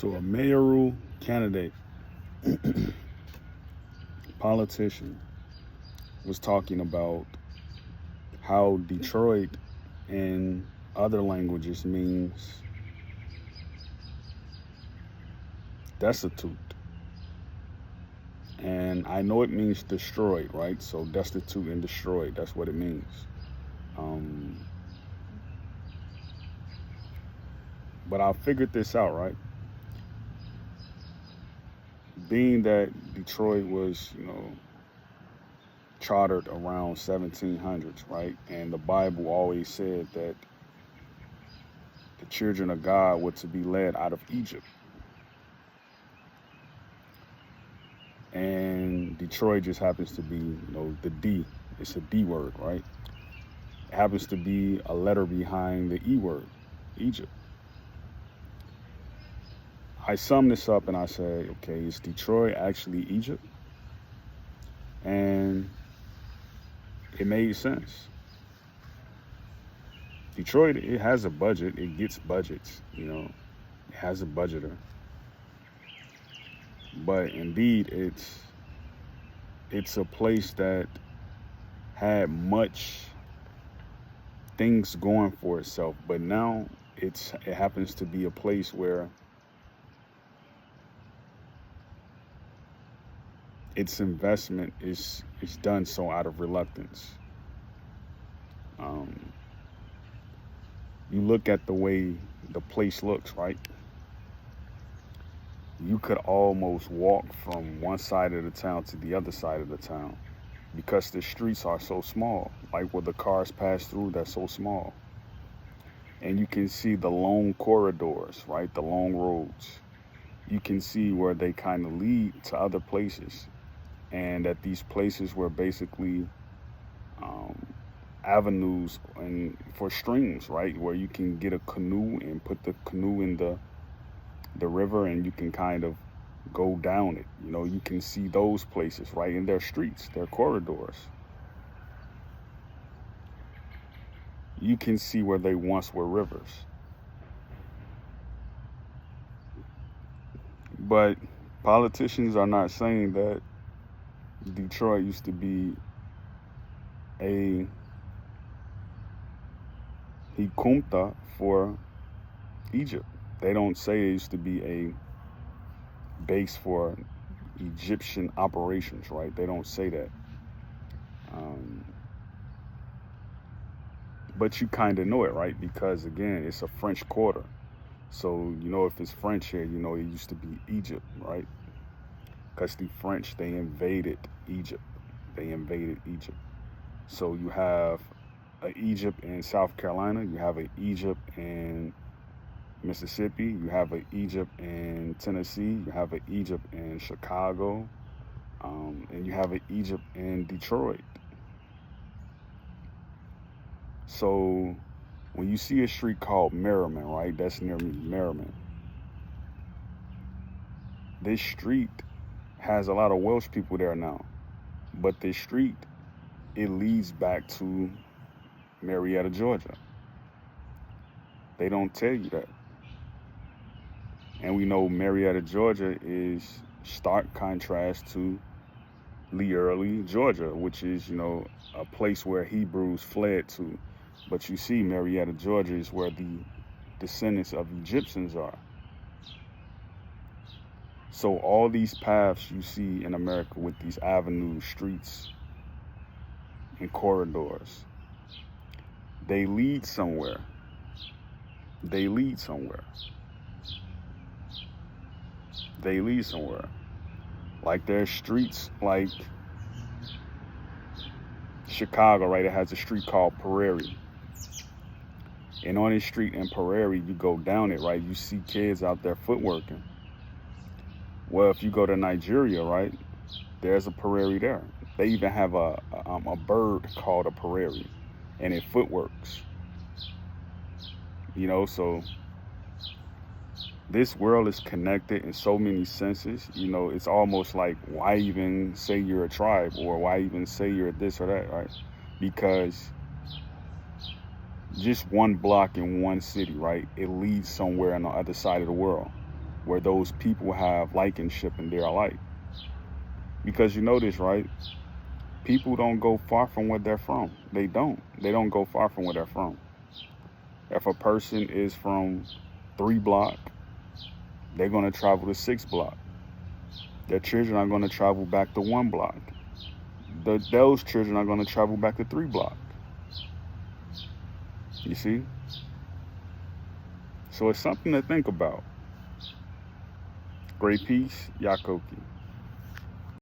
So a mayoral candidate, politician, was talking about how Detroit in other languages means destitute. And I know it means destroyed, right? So destitute and destroyed, that's what it means. Um, but I figured this out, right? Being that Detroit was, chartered around 1700s, right? And the Bible always said that the children of God were to be led out of Egypt. And Detroit just happens to be, the D. It's a D word, right? It happens to be a letter behind the E word, Egypt. I sum this up and I say, okay, is Detroit actually Egypt? And it made sense. Detroit, it has a budget. It gets budgets, It has a budgeter. But indeed, it's a place that had much things going for itself. But now it happens to be a place where its investment is done so out of reluctance. You look at the way the place looks, right? You could almost walk from one side of the town to the other side of the town because the streets are so small, like where the cars pass through, they're so small. And you can see the long corridors, right? The long roads. You can see where they kind of lead to other places. And at these places were basically avenues and for streams, right? Where you can get a canoe and put the canoe in the river and you can kind of go down it. You can see those places, right? In their streets, their corridors. You can see where they once were rivers. But politicians are not saying that Detroit used to be a Hikumta for Egypt. They don't say it used to be a base for Egyptian operations, right? They don't say that. But you kind of know it, right? Because again, it's a French quarter. So, if it's French here, it used to be Egypt, right? Because the French, they invaded Egypt. So you have an Egypt in South Carolina, you have an Egypt in Mississippi, you have an Egypt in Tennessee, you have an Egypt in Chicago, and you have an Egypt in Detroit. So when you see a street called Merriman, right, that's near me, Merriman. This street has a lot of Welsh people there now, but this street, it leads back to Marietta, Georgia. They don't tell you that. And we know Marietta, Georgia is stark contrast to Lee Early, Georgia, which is, a place where Hebrews fled to. But you see, Marietta, Georgia is where the descendants of Egyptians are. So all these paths you see in America with these avenues, streets, and corridors, they lead somewhere. They lead somewhere. Like there's streets like Chicago, right? It has a street called Prairie. And on this street in Prairie, you go down it, right? You see kids out there footworking. Well, if you go to Nigeria, right, there's a Prairie there. They even have a bird called a Prairie, and it footworks. So this world is connected in so many senses. It's almost like, why even say you're a tribe, or why even say you're this or that, right? Because just one block in one city, right, it leads somewhere on the other side of the world. where those people have likenship and they're alike. Because you know this, right? People don't go far from where they're from. They don't. They don't go far from where they're from. If a person is from 3 block, they're going to travel to 6 block. Their children are going to travel back to 1 block. Those children are going to travel back to 3 block. You see? So it's something to think about. Great peace, Yakoki.